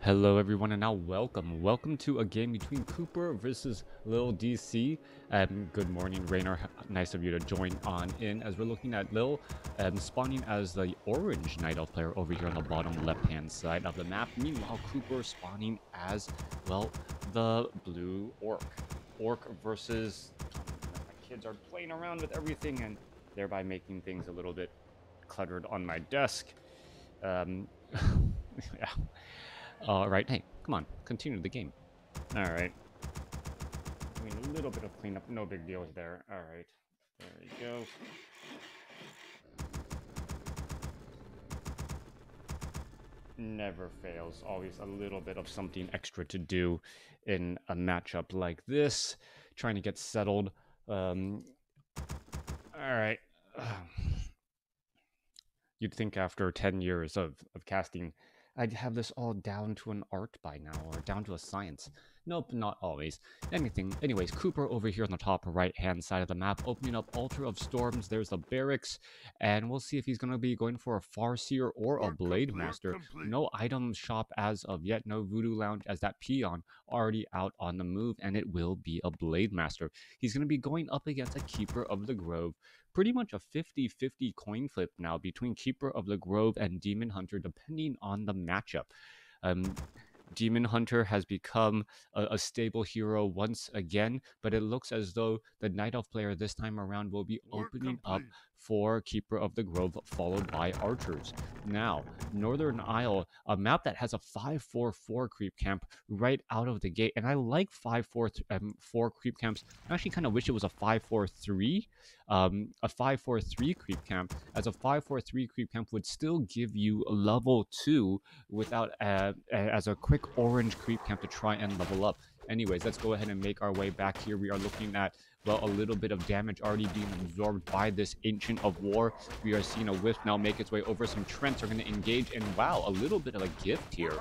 Hello everyone and now welcome to a game between CoopeR versus LiiLD.C. Good morning Rainer, nice of you to join on in as we're looking at Lil spawning as the orange Night Elf player over here on the bottom left hand side of the map. Meanwhile CoopeR spawning as, well, the blue Orc versus, my kids are playing around with everything and thereby making things a little bit cluttered on my desk. Yeah. Alright, hey, come on, continue the game. Alright. Doing a little bit of cleanup, no big deals there. Alright, there we go. Never fails, always a little bit of something extra to do in a matchup like this. Trying to get settled. Alright. You'd think after 10 years of casting, I'd have this all down to an art by now, or down to a science. Nope, not always. Anyways, CoopeR over here on the top right-hand side of the map, opening up Altar of Storms. There's the Barracks, and we'll see if he's going to be going for a Farseer or a Blade Master. No item shop as of yet, no Voodoo Lounge, as that peon already out on the move, and it will be a Blade Master. He's going to be going up against a Keeper of the Grove. Pretty much a 50-50 coin flip now between Keeper of the Grove and Demon Hunter, depending on the matchup. Demon Hunter has become a stable hero once again, but it looks as though the Night Elf player this time around will be opening up for Keeper of the Grove, followed by Archers. Now, Northern Isle, a map that has a 5-4-4 creep camp right out of the gate, and I like 5-4 creep camps. I actually kind of wish it was a 5-4-3, a 5-4-3 creep camp, as a 5-4-3 creep camp would still give you level 2 without as a quick orange creep camp to try and level up. Anyways, let's go ahead and make our way back here. We are looking at, well, a little bit of damage already being absorbed by this Ancient of War. We are seeing a Wisp now make its way over. Some Trents are going to engage, and wow, a little bit of a gift here.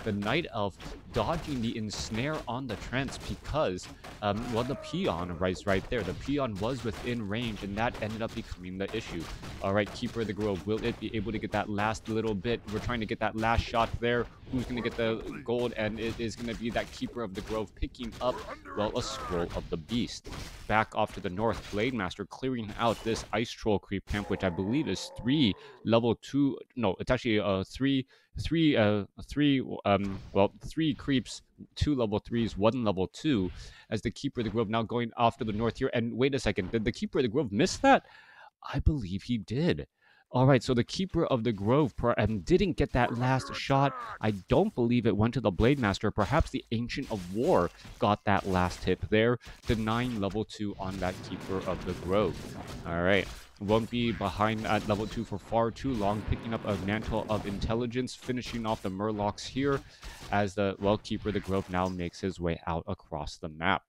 The Night Elf dodging the ensnare on the Trents because, well, the peon right there. The peon was within range, and that ended up becoming the issue. All right, Keeper of the Grove, will it be able to get that last little bit? We're trying to get that last shot there. Who's going to get the gold? And it is going to be that Keeper of the Grove picking up, well, a Scroll of the Beast. Back off to the north, Blade Master clearing out this Ice Troll creep camp, which I believe is 3 level 2. No, it's actually 3 creeps, 2 level 3s, 1 level 2, as the Keeper of the Grove now going off to the north here. And wait a second, did the Keeper of the Grove miss that? I believe he did. All right, so the Keeper of the Grove didn't get that last shot. I don't believe it went to the Blade Master. Perhaps the Ancient of War got that last hit there, denying level 2 on that Keeper of the Grove. All right, won't be behind at level 2 for far too long, picking up a Mantle of Intelligence, finishing off the Murlocs here as the, well, Keeper of the Grove now makes his way out across the map.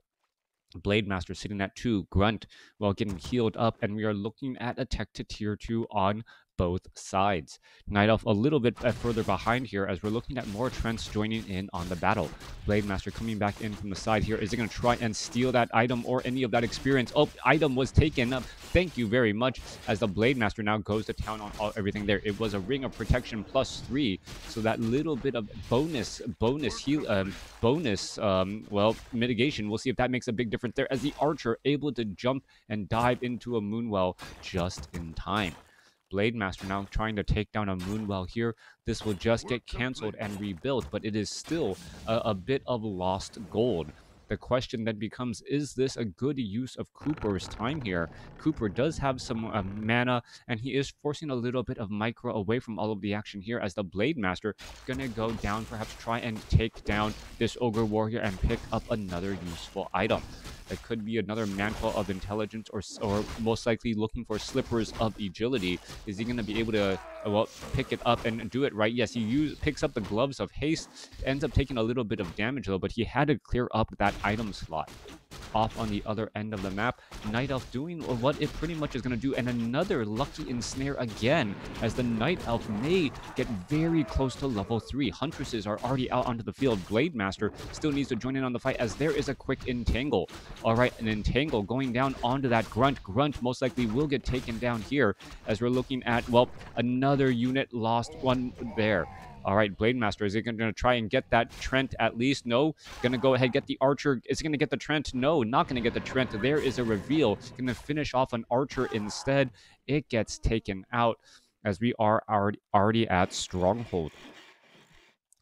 Blade Master sitting at 2, Grunt, well, getting healed up, and we are looking at a tech to tier 2 on both sides. Night Elf a little bit further behind here as we're looking at more Trents joining in on the battle. Blade Master coming back in from the side here. Is he going to try and steal that item or any of that experience? Oh, item was taken up. Thank you very much, as the Blade Master now goes to town on everything there. It was a Ring of Protection +3, so that little bit of bonus mitigation. We'll see if that makes a big difference there, as the Archer able to jump and dive into a Moonwell just in time. Blade Master now trying to take down a Moonwell here. This will just get canceled and rebuilt, but it is still a bit of lost gold. The question then becomes, is this a good use of CoopeR's time here? CoopeR does have some mana, and he is forcing a little bit of micro away from all of the action here, as the Blade Master gonna go down, perhaps try and take down this Ogre Warrior and pick up another useful item. It could be another Mantle of Intelligence, or most likely looking for Slippers of Agility. Is he going to be able to, well, pick it up and do it right? Yes, he picks up the Gloves of Haste, ends up taking a little bit of damage though, but he had to clear up that item slot. Off on the other end of the map, Night Elf doing what it pretty much is going to do, and another lucky ensnare again, as the Night Elf may get very close to level 3. Huntresses are already out onto the field. Blade Master still needs to join in on the fight, as there is a quick entangle. All right, an entangle going down onto that Grunt. Grunt most likely will get taken down here, as we're looking at, well, another unit lost, one there. All right, Blade Master, is he going to try and get that Trent at least? No. Going to go ahead, get the Archer. Is he going to get the Trent? No, not going to get the Trent. There is a reveal. Going to finish off an Archer instead. It gets taken out as we are already at Stronghold.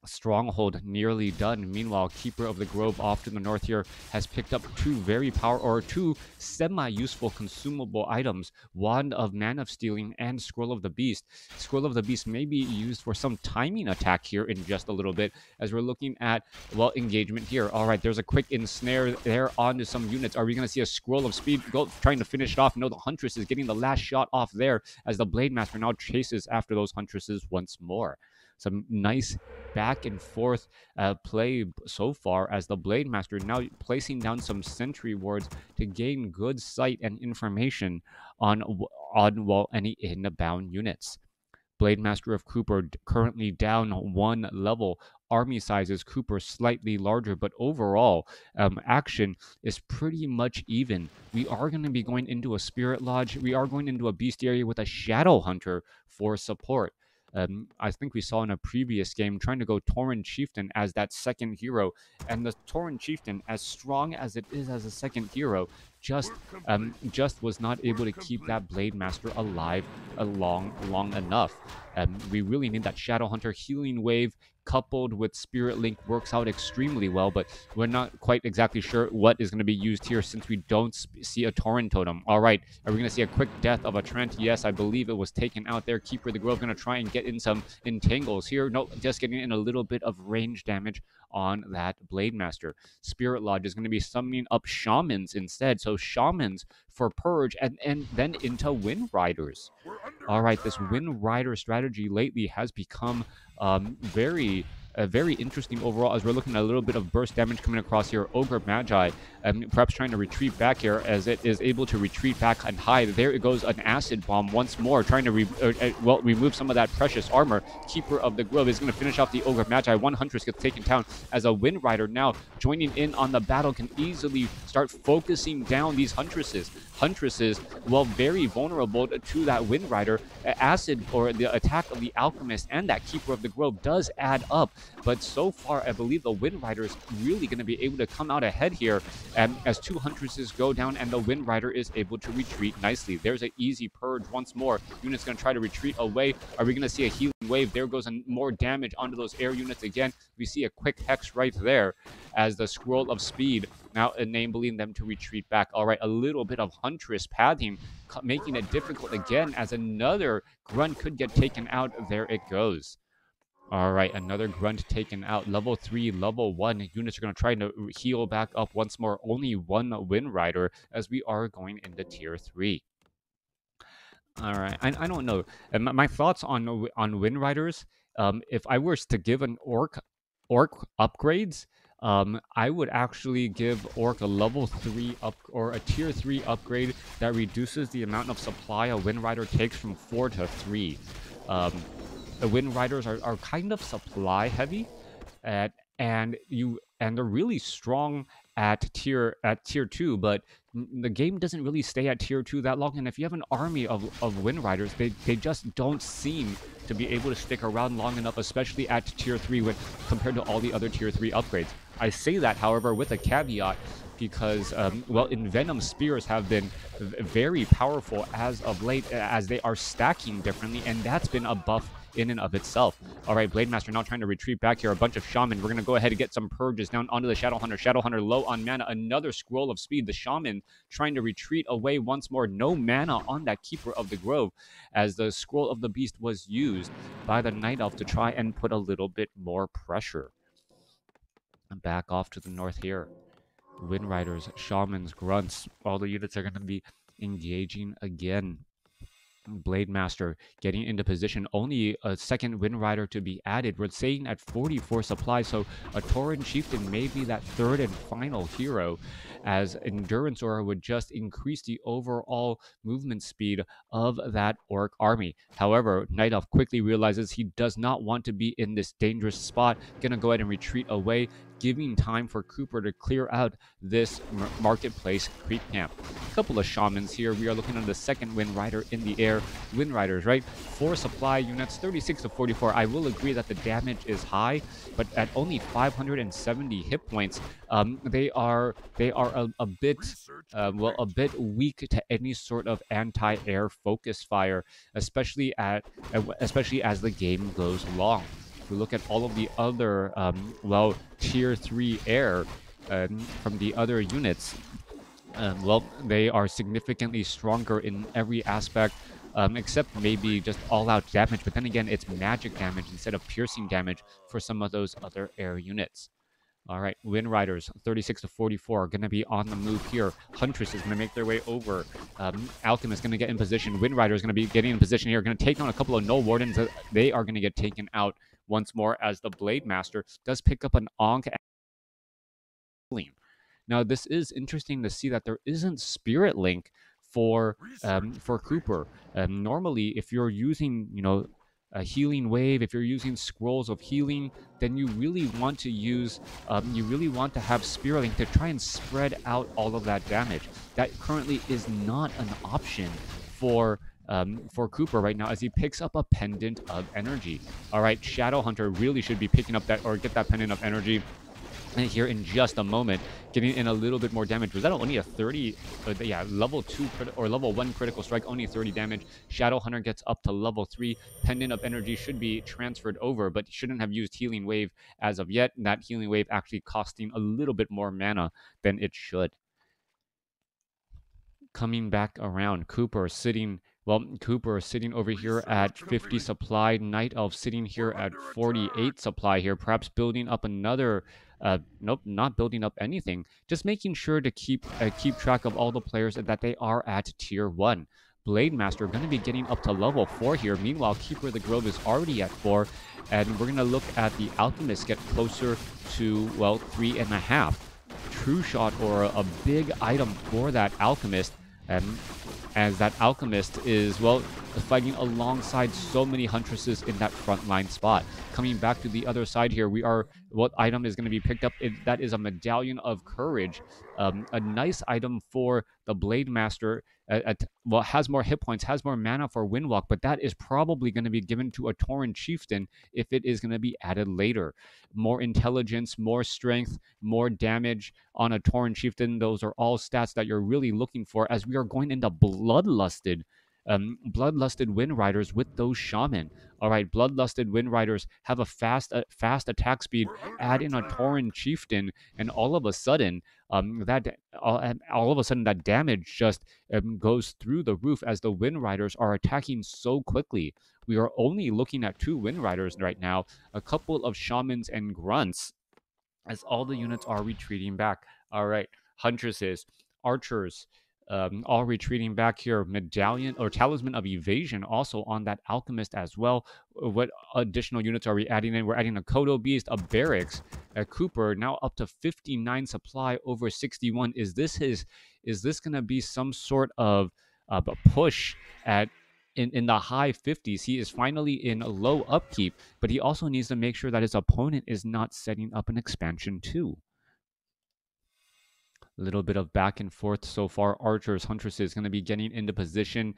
Stronghold nearly done. Meanwhile, Keeper of the Grove off to the north here has picked up two semi-useful consumable items: Wand of Mana of Stealing and Scroll of the Beast. Scroll of the Beast may be used for some timing attack here in just a little bit, as we're looking at, well, engagement here. All right, there's a quick ensnare there onto some units. Are we going to see a Scroll of Speed trying to finish it off? No, the Huntress is getting the last shot off there, as the Blade Master now chases after those Huntresses once more. Some nice back and forth play so far, as the Blade Master now placing down some sentry wards to gain good sight and information on any inbound units. Blade Master of CoopeR currently down one level. Army sizes CoopeR slightly larger, but overall action is pretty much even. We are going to be going into a Spirit Lodge. We are going into a Bestiary with a Shadow Hunter for support. I think we saw in a previous game trying to go Tauren Chieftain as that second hero, and the Tauren Chieftain, as strong as it is as a second hero, just was not able to keep that Blade Master alive long enough. We really need that Shadow Hunter healing wave coupled with Spirit Link works out extremely well, but we're not quite exactly sure what is going to be used here, since we don't see a Tauren Totem. All right, are we going to see a quick death of a Trent? Yes, I believe it was taken out there. Keeper of the Grove going to try and get in some entangles here. No, just getting in a little bit of range damage on that Blade Master. Spirit Lodge is going to be summoning up Shamans instead. So Shamans for Purge, and then into Wind Riders. All right, this Wind Rider strategy lately has become very interesting overall, as we're looking at a little bit of burst damage coming across here. Ogre Magi perhaps trying to retreat back here, as it is able to retreat back and hide. There it goes, an acid bomb once more, trying to remove some of that precious armor. Keeper of the Grove is going to finish off the Ogre Magi. One Huntress gets taken down, as a Wind Rider now joining in on the battle can easily start focusing down these Huntresses. Well, very vulnerable to that Wind Rider. Acid, or the attack of the Alchemist and that Keeper of the Grove, does add up. But so far, I believe the Wind Rider is really going to be able to come out ahead here, as two Huntresses go down and the Wind Rider is able to retreat nicely. There's an easy purge once more. Unit's going to try to retreat away. Are we going to see a healing wave? There goes more damage onto those air units again. We see a quick hex right there, as the Scroll of Speed now enabling them to retreat back. All right, a little bit of Huntress pathing, making it difficult again, as another Grunt could get taken out. There it goes. All right, another Grunt taken out. Level 3, level 1. Units are going to try to heal back up once more. Only one Wind Rider, as we are going into Tier 3. All right, I don't know. My thoughts on Wind Riders, if I was to give an Orc upgrades, I would actually give Orc a level 3 or a tier 3 upgrade that reduces the amount of supply a Wind Rider takes from 4 to 3. The Wind Riders are kind of supply heavy, and they're really strong at tier 2, but the game doesn't really stay at tier 2 that long. And if you have an army of Wind Riders, they just don't seem to be able to stick around long enough, especially at tier 3 compared to all the other tier 3 upgrades. I say that, however, with a caveat, because, Envenom Spears have been very powerful as of late, as they are stacking differently, and that's been a buff in and of itself. All right, Blade Master now trying to retreat back here. A bunch of Shaman. We're going to go ahead and get some purges down onto the Shadow Hunter. Shadow Hunter low on mana. Another Scroll of Speed. The Shaman trying to retreat away once more. No mana on that Keeper of the Grove, as the Scroll of the Beast was used by the Night Elf to try and put a little bit more pressure. Back off to the north here. Wind Riders, Shamans, Grunts. All the units are going to be engaging again. Blade Master getting into position. Only a second Wind Rider to be added. We're staying at 44 supply, so a Tauren Chieftain may be that third and final hero, as Endurance Aura would just increase the overall movement speed of that Orc army. However, Night Elf quickly realizes he does not want to be in this dangerous spot. Gonna go ahead and retreat away. giving time for CoopeR to clear out this marketplace creep camp. A couple of shamans here. We are looking at the second Wind Rider in the air. Wind Riders, right? 4 supply units, 36 to 44. I will agree that the damage is high, but at only 570 hit points, they are a bit a bit weak to any sort of anti-air focus fire, especially as the game goes long. If we look at all of the other tier 3 air from the other units, they are significantly stronger in every aspect, except maybe just all-out damage. But then again, it's magic damage instead of piercing damage for some of those other air units. All right, Wind Riders, 36 to 44, are going to be on the move here. Huntress is going to make their way over. Alchemist is going to get in position. Wind Rider is going to be getting in position here. Going to take on a couple of Null Wardens. They are going to get taken out once more as the Blade Master does pick up an Ankh. Now, this is interesting to see that there isn't Spirit Link for CoopeR. Normally, if you're using, a healing wave, if you're using scrolls of healing, then you really want to use, have Spirit Link to try and spread out all of that damage. That currently is not an option for CoopeR right now, as he picks up a Pendant of Energy. All right, Shadow Hunter really should be picking up that, or get that Pendant of Energy. And here in just a moment, getting in a little bit more damage. Was that only a 30? Level 2 or level 1 critical strike, only 30 damage. Shadow Hunter gets up to level 3. Pendant of Energy should be transferred over, but shouldn't have used Healing Wave as of yet. And that Healing Wave actually costing a little bit more mana than it should. Coming back around, CoopeR sitting over here at 50 supply. Night Elf sitting here at 48 supply here. Perhaps building up another... nope, not building up anything. Just making sure to keep track of all the players that they are at tier 1. Blade Master going to be getting up to level 4 here. Meanwhile, Keeper of the Grove is already at 4. And we're going to look at the Alchemist get closer to, 3.5. True Shot, or a big item for that Alchemist. As that Alchemist is, fighting alongside so many Huntresses in that frontline spot. Coming back to the other side here, what item is going to be picked up? That is a Medallion of Courage. A nice item for the Blade Master. Has more hit points, has more mana for Windwalk, but that is probably going to be given to a Tauren Chieftain if it is going to be added later. More intelligence, more strength, more damage on a Tauren Chieftain. Those are all stats that you're really looking for, as we are going into bloodlusted Wind Riders with those Shaman. All right, bloodlusted Wind Riders have a fast attack speed. Add in a Tauren Chieftain, and all of a sudden, that damage just goes through the roof as the Wind Riders are attacking so quickly. We are only looking at 2 Wind Riders right now, a couple of Shamans and Grunts, as all the units are retreating back. All right, Huntresses, Archers, all retreating back here. Medallion or Talisman of Evasion also on that Alchemist as well. What additional units are we adding in? We're adding a Kodo Beast, a Barracks, a CoopeR, now up to 59 supply over 61. Is this going to be some sort of a push in the high 50s? He is finally in a low upkeep, but he also needs to make sure that his opponent is not setting up an expansion too. A little bit of back and forth so far. Archers, Huntresses going to be getting into position.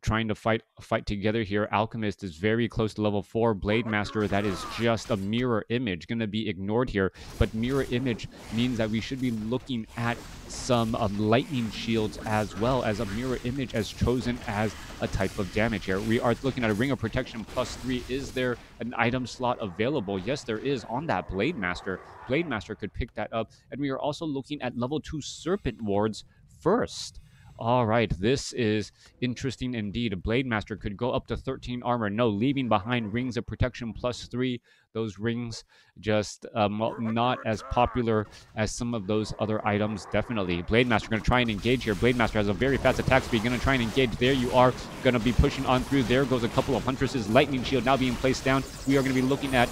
Trying to fight together here. Alchemist is very close to level 4. Blade Master, that is just a mirror image, going to be ignored here. But mirror image means that we should be looking at some lightning shields as well, as a mirror image as chosen as a type of damage here. We are looking at a Ring of Protection +3. Is there an item slot available? Yes, there is on that Blade Master. Blade Master could pick that up. And we are also looking at level 2 Serpent Wards first. All right, this is interesting indeed. Blade Master could go up to 13 armor. No, leaving behind Rings of Protection +3. Those rings just not as popular as some of those other items, definitely. Blade Master going to try and engage here. Blade Master has a very fast attack speed. Going to try and engage. There you are. Going to be pushing on through. There goes a couple of Huntresses. Lightning Shield now being placed down. We are going to be looking at,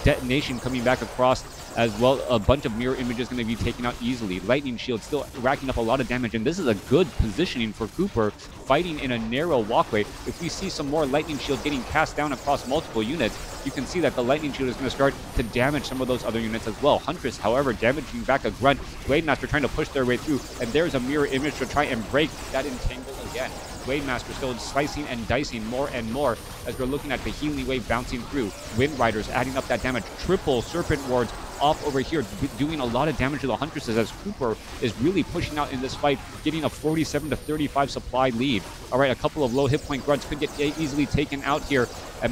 Detonation coming back across. as well. A bunch of mirror images going to be taken out easily. Lightning Shield still racking up a lot of damage, and this is a good positioning for CoopeR, fighting in a narrow walkway. If we see some more Lightning Shield getting cast down across multiple units, you can see that the Lightning Shield is going to start to damage some of those other units as well. Huntress, however, damaging back a Grunt. Blademaster trying to push their way through, and there's a mirror image to try and break that entangle again. Blademaster still slicing and dicing more and more as we're looking at the healing wave bouncing through. Wind Riders adding up that damage. Triple Serpent Wards off over here, doing a lot of damage to the Huntresses as CoopeR is really pushing out in this fight, getting a 47 to 35 supply lead. All right, a couple of low hit point Grunts could get easily taken out here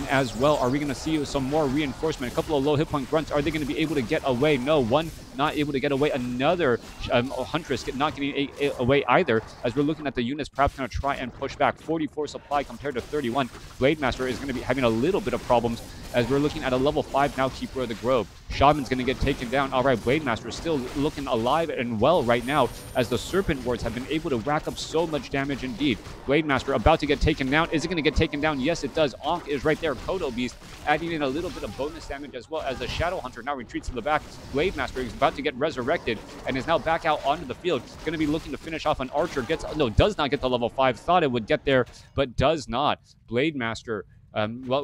as well. Are we going to see some more reinforcement? A couple of low hit point Grunts, are they going to be able to get away? No, one not able to get away. Another Huntress not getting away either, as we're looking at the units perhaps going to try and push back. 44 supply compared to 31. Blademaster is going to be having a little bit of problems as we're looking at a level 5 now Keeper of the Grove. Shaman's going to get taken down. All right, Blademaster is still looking alive and well right now as the Serpent Wards have been able to rack up so much damage indeed. Blademaster about to get taken down. Is it going to get taken down? Yes, it does. Ankh is right there. Kodo Beast adding in a little bit of bonus damage as well as the Shadow Hunter now retreats to the back. Blademaster is about to get resurrected and is now back out onto the field. Going to be looking to finish off an Archer. Does not get to level 5. Thought it would get there, but does not. Blademaster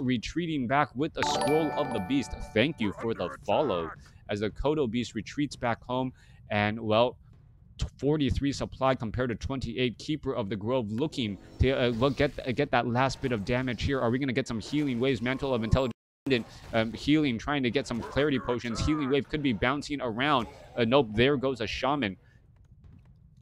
retreating back with the Scroll of the Beast. Thank you for the follow as the Kodo Beast retreats back home. And, 43 supply compared to 28. Keeper of the Grove looking to get that last bit of damage here. Are we going to get some healing waves? Mantle of Intelligence healing, trying to get some clarity potions. Healing wave could be bouncing around. Nope, there goes a Shaman.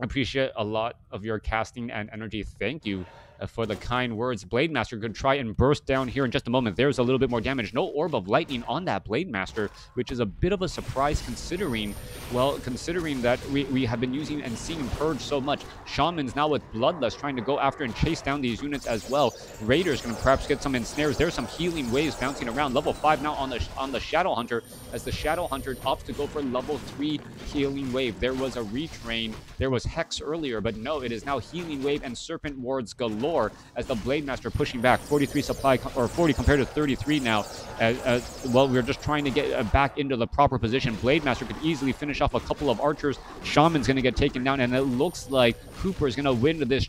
Appreciate a lot of your casting and energy. Thank you for the kind words. Blademaster could try and burst down here in just a moment. There's a little bit more damage. No Orb of Lightning on that Blademaster, which is a bit of a surprise considering that we have been using and seeing Purge so much. Shaman's now with Bloodlust trying to go after and chase down these units as well. Raiders can perhaps get some ensnares. There's some healing waves bouncing around. Level 5 now on the Shadow Hunter as the Shadow Hunter opts to go for level 3 healing wave. There was a retrain. There was Hex earlier, but no, it is now healing wave and Serpent Wards galore as the Blademaster pushing back. 43 supply, or 40 compared to 33 now. We're just trying to get back into the proper position. Blademaster could easily finish off a couple of archers. Shaman's going to get taken down, and it looks like CoopeR is going to win this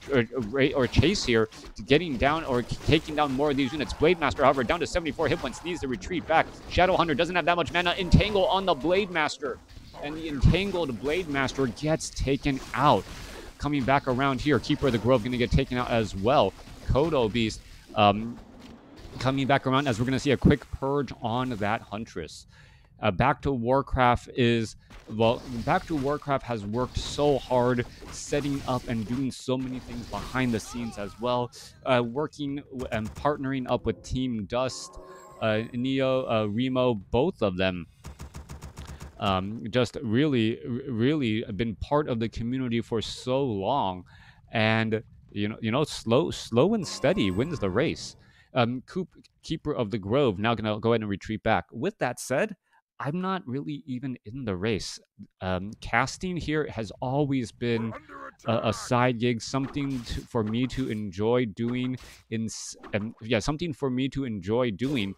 or chase here, getting down or taking down more of these units. Blademaster, however, down to 74 hit points, needs to retreat back. Shadow Hunter doesn't have that much mana. Entangle on the Blademaster, and the entangled Blademaster gets taken out. Coming back around here, Keeper of the Grove going to get taken out as well. Kodo Beast coming back around as we're going to see a quick purge on that Huntress. Back to WarCraft has worked so hard setting up and doing so many things behind the scenes as well. Working and partnering up with Team Dust, Neo, Remo, both of them. Just really been part of the community for so long, and slow and steady wins the race. Keeper of the Grove now gonna go ahead and retreat back. With that said, I'm not really even in the race. Casting here has always been a side gig, something for me to enjoy doing. Something for me to enjoy doing,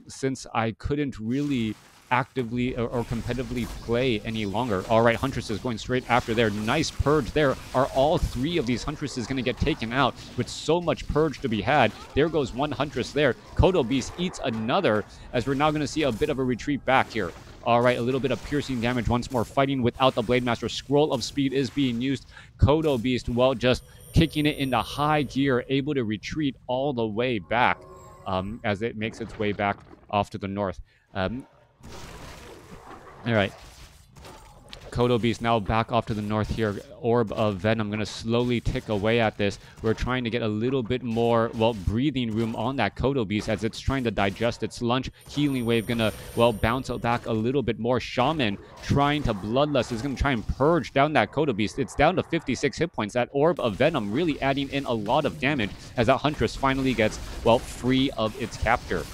since I couldn't really actively or competitively play any longer. All right, Huntresses going straight after there. Nice purge there. Are all 3 of these Huntresses going to get taken out with so much purge to be had? There goes one Huntress there. Kodo Beast eats another as we're now going to see a bit of a retreat back here. All right, a little bit of piercing damage once more, fighting without the Blademaster. Scroll of Speed is being used. Kodo Beast, just kicking it into high gear, able to retreat all the way back as it makes its way back off to the north. All right. Kodo Beast now back off to the north here. Orb of Venom going to slowly tick away at this. We're trying to get a little bit more, breathing room on that Kodo Beast as it's trying to digest its lunch. Healing Wave going to, bounce back a little bit more. Shaman trying to Bloodlust is going to try and purge down that Kodo Beast. It's down to 56 hit points. That Orb of Venom really adding in a lot of damage as that Huntress finally gets, free of its captor.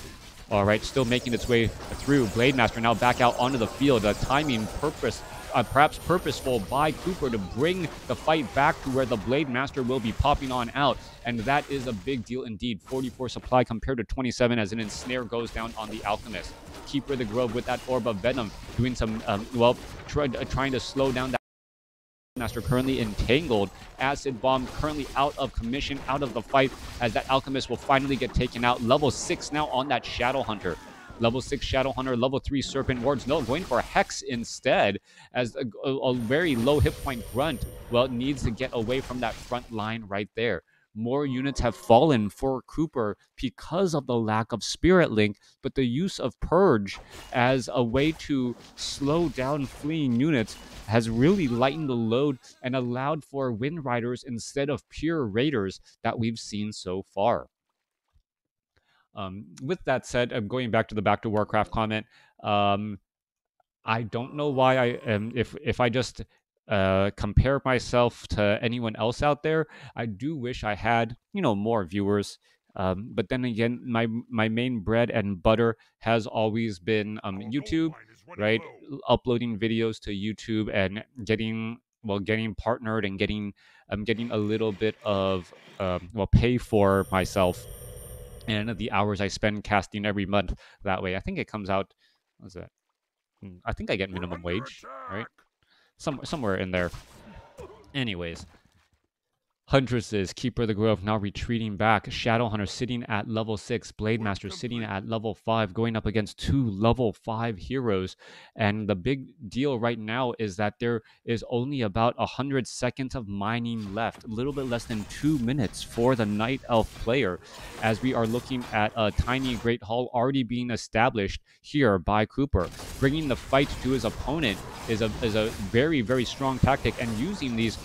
All right, still making its way through. Blademaster now back out onto the field. Timing perhaps purposeful by CoopeR to bring the fight back to where the Blademaster will be popping on out. And that is a big deal indeed. 44 supply compared to 27 as an ensnare goes down on the Alchemist. CoopeR the Grove with that Orb of Venom, doing some, trying to slow down that Master currently entangled. Acid Bomb currently out of commission, out of the fight, as that Alchemist will finally get taken out. Level 6 now on that Shadow Hunter. Level 6 Shadow Hunter, level 3 Serpent Wards. No, going for Hex instead, as a very low hit point Grunt, well, needs to get away from that front line right there. More units have fallen for CoopeR because of the lack of Spirit Link, but the use of Purge as a way to slow down fleeing units has really lightened the load and allowed for Wind Riders instead of pure Raiders that we've seen so far. With that said, I'm going back to the Back to WarCraft comment. I don't know why I am. If I just compare myself to anyone else out there, I do wish I had more viewers. But then again, my main bread and butter has always been YouTube, right? Uploading videos to YouTube and getting partnered and getting a little bit of pay for myself and the hours I spend casting every month that way. I think it comes out. What's that? I think I get minimum wage, right? Somewhere in there. Anyways, Huntresses, CoopeR the Grove now retreating back. Shadowhunter sitting at level 6. Blade Master sitting at level 5, going up against 2 level 5 heroes. And the big deal right now is that there is only about 100 seconds of mining left. A little bit less than 2 minutes for the Night Elf player, as we are looking at a tiny Great Hall already being established here by CoopeR. Bringing the fight to his opponent is a very, very strong tactic, and using these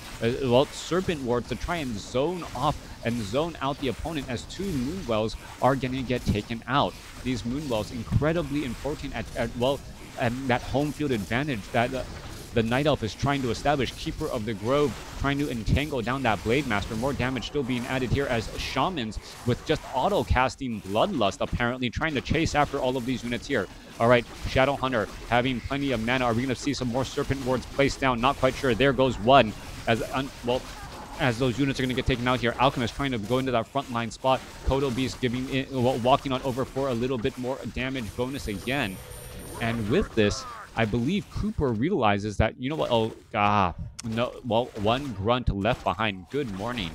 Serpent Wards to try and zone off and zone out the opponent, as 2 Moonwells are going to get taken out. These Moonwells incredibly important at that home field advantage that the Night Elf is trying to establish. CoopeR of the Grove trying to entangle down that Blade Master. More damage still being added here as Shamans with just auto-casting Bloodlust, apparently trying to chase after all of these units here. All right, Shadow Hunter having plenty of mana. Are we going to see some more Serpent Wards placed down? Not quite sure. There goes one. As those units are going to get taken out here. Alchemist trying to go into that front line spot. Kodo Beast walking on over for a little bit more damage bonus again. And with this, I believe CoopeR realizes that, you know what, one Grunt left behind. Good morning.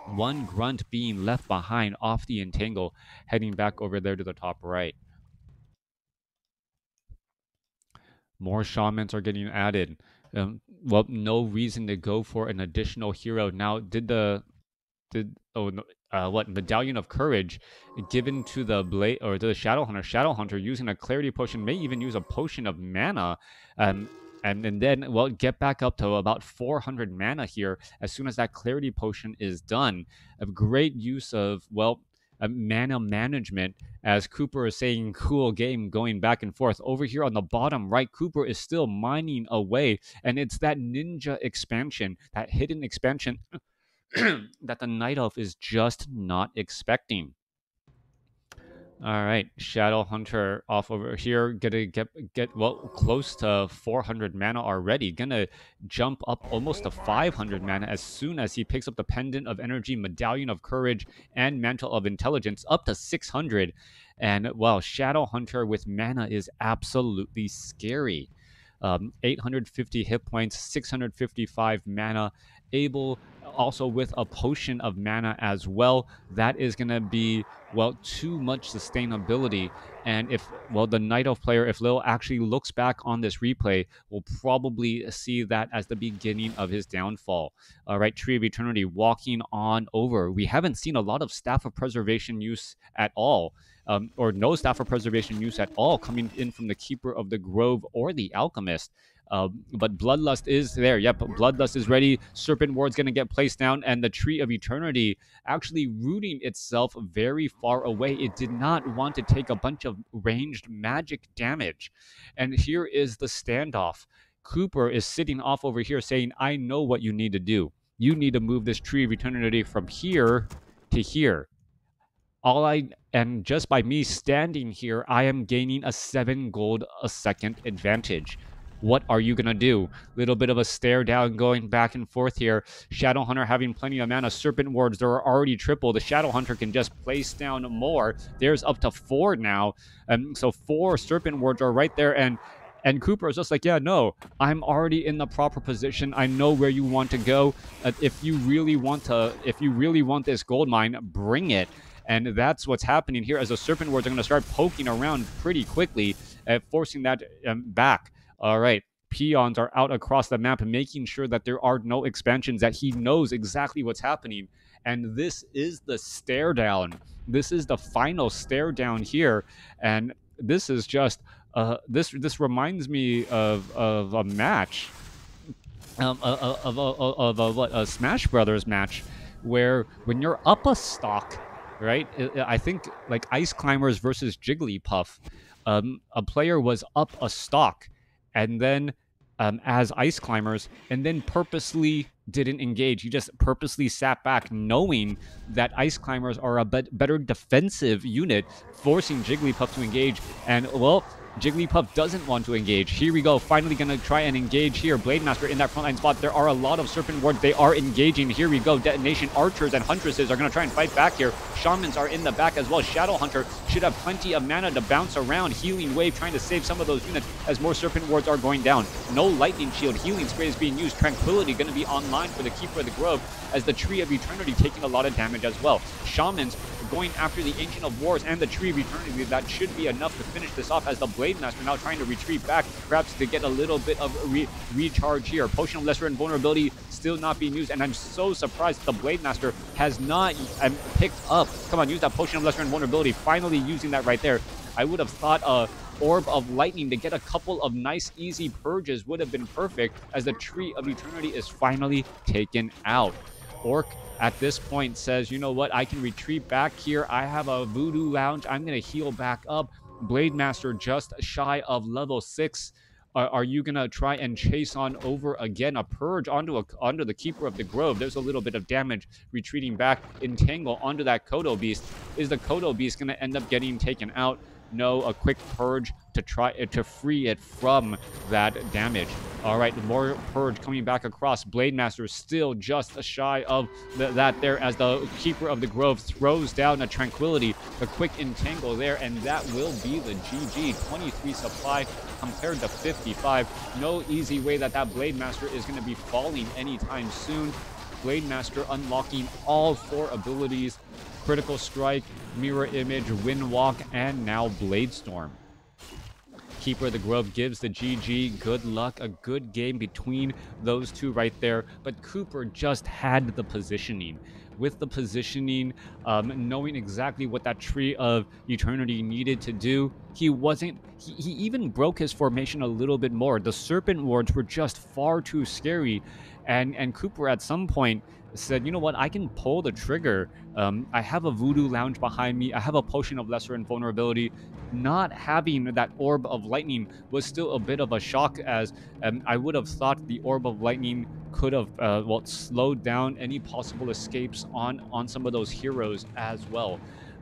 One Grunt being left behind off the entangle, heading back over there to the top right. More Shamans are getting added. No reason to go for an additional hero. Now, Medallion of Courage given to the Blade or to the Shadow Hunter. Shadow Hunter using a Clarity Potion, may even use a Potion of Mana, and then get back up to about 400 mana here as soon as that Clarity Potion is done. A great use of mana management, as CoopeR is saying, cool game going back and forth. Over here on the bottom right, CoopeR is still mining away, and it's that ninja expansion, that hidden expansion that the Night Elf is just not expecting. All right, Shadow Hunter off over here, gonna get close to 400 mana already. Gonna jump up almost to 500 mana as soon as he picks up the Pendant of Energy, Medallion of Courage, and Mantle of Intelligence, up to 600. And Shadow Hunter with mana is absolutely scary. 850 hit points, 655 mana, able also with a potion of mana as well. That is going to be, too much sustainability. And if, the Night Elf player, if Lil actually looks back on this replay, will probably see that as the beginning of his downfall. All right, Tree of Eternity walking on over. We haven't seen a lot of Staff of Preservation use at all. Or no Staff of Preservation use at all coming in from the CoopeR of the Grove or the Alchemist. But Bloodlust is there. Yep, Bloodlust is ready. Serpent Ward's going to get placed down, and the Tree of Eternity actually rooting itself very far away. It did not want to take a bunch of ranged magic damage. And here is the standoff. CoopeR is sitting off over here saying, I know what you need to do. You need to move this Tree of Eternity from here to here. And just by me standing here, I am gaining a 7 gold a second advantage. What are you gonna do? Little bit of a stare down going back and forth here. Shadowhunter having plenty of mana. Serpent wards, there are already triple. The Shadowhunter can just place down more. There's up to 4 now. So 4 Serpent wards are right there, and CoopeR is just like, yeah, no, I'm already in the proper position. I know where you want to go. If you really want this gold mine, bring it. And that's what's happening here as the Serpent wards are going to start poking around pretty quickly, forcing that back. All right. Peons are out across the map, making sure that there are no expansions, that he knows exactly what's happening. And this is the stare down. This is the final stare down here. And this is just this reminds me of a match, a Smash Brothers match, where when you're up a stock, right? I think like Ice Climbers versus Jigglypuff, a player was up a stock, and then as Ice Climbers, and then purposely didn't engage. He just purposely sat back, knowing that Ice Climbers are a better defensive unit, forcing Jigglypuff to engage. And well, Jigglypuff doesn't want to engage. Here we go. Finally going to try and engage here. Blade Master in that frontline spot. There are a lot of Serpent wards. They are engaging. Here we go. Detonation Archers and Huntresses are going to try and fight back here. Shamans are in the back as well. Shadowhunter should have plenty of mana to bounce around. Healing Wave trying to save some of those units as more Serpent wards are going down. No Lightning Shield. Healing Spray is being used. Tranquility going to be online for the Keeper of the Grove as the Tree of Eternity taking a lot of damage as well. Shamans going after the Ancient of Wars and the Tree of Eternity. That should be enough to finish this off as the Blade Master now trying to retreat back, perhaps to get a little bit of recharge here. Potion of Lesser Invulnerability still not being used, and I'm so surprised the Blade Master has not picked up. Come on, use that Potion of Lesser Invulnerability. Finally using that right there. I would have thought Orb of Lightning to get a couple of nice, easy purges would have been perfect as the Tree of Eternity is finally taken out. Orc at this point says, you know what, I can retreat back here. I have a Voodoo Lounge. I'm going to heal back up. Blade Master just shy of level 6. Are you going to try and chase on over again? A purge onto the Keeper of the Grove. There's a little bit of damage retreating back. Entangle onto that Kodo Beast. Is the Kodo Beast going to end up getting taken out? No, a quick purge to try to free it from that damage. All right, more purge coming back across. Blade Master still just shy of that there as the Keeper of the Grove throws down a Tranquility, a quick entangle there, and that will be the GG. 23 supply compared to 55. No easy way that Blade Master is going to be falling anytime soon. Blade Master unlocking all 4 abilities: Critical Strike, Mirror Image, Wind Walk, and now Blade Storm. Keeper of the Grove gives the GG. Good luck. A good game between those two right there. But CoopeR just had the positioning. With the positioning, knowing exactly what that Tree of Eternity needed to do, he even broke his formation a little bit more. The Serpent Wards were just far too scary. And CoopeR at some point said, you know what, I can pull the trigger. I have a Voodoo Lounge behind me. I have a Potion of Lesser Invulnerability. Not having that Orb of Lightning was still a bit of a shock, as I would have thought the Orb of Lightning could have slowed down any possible escapes on some of those heroes as well.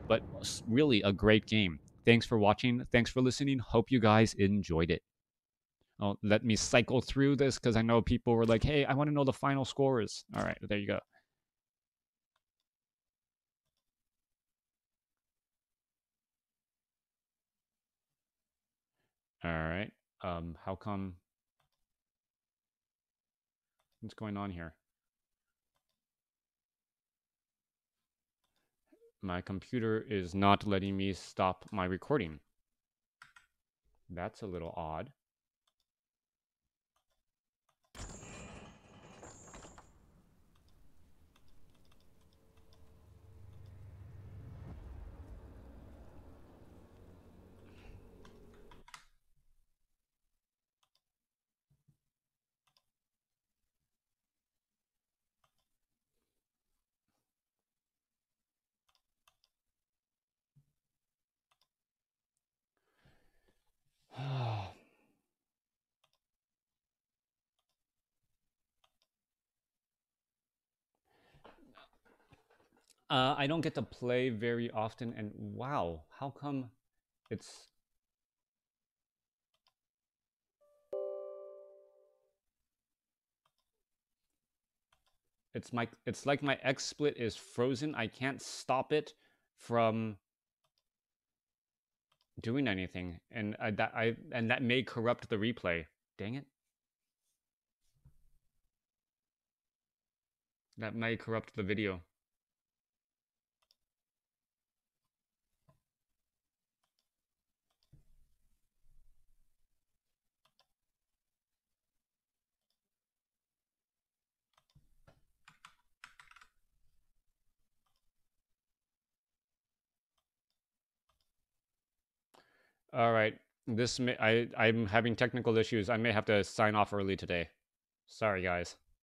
But really a great game. Thanks for watching. Thanks for listening. Hope you guys enjoyed it. Oh, let me cycle through this because I know people were like, hey, I want to know the final scores. All right, there you go. All right. How come? What's going on here? My computer is not letting me stop my recording. That's a little odd. I don't get to play very often, and wow, how come it's It's like my XSplit is frozen. I can't stop it from doing anything, and that may corrupt the replay. Dang it. That may corrupt the video. All right. I'm having technical issues. I may have to sign off early today. Sorry, guys.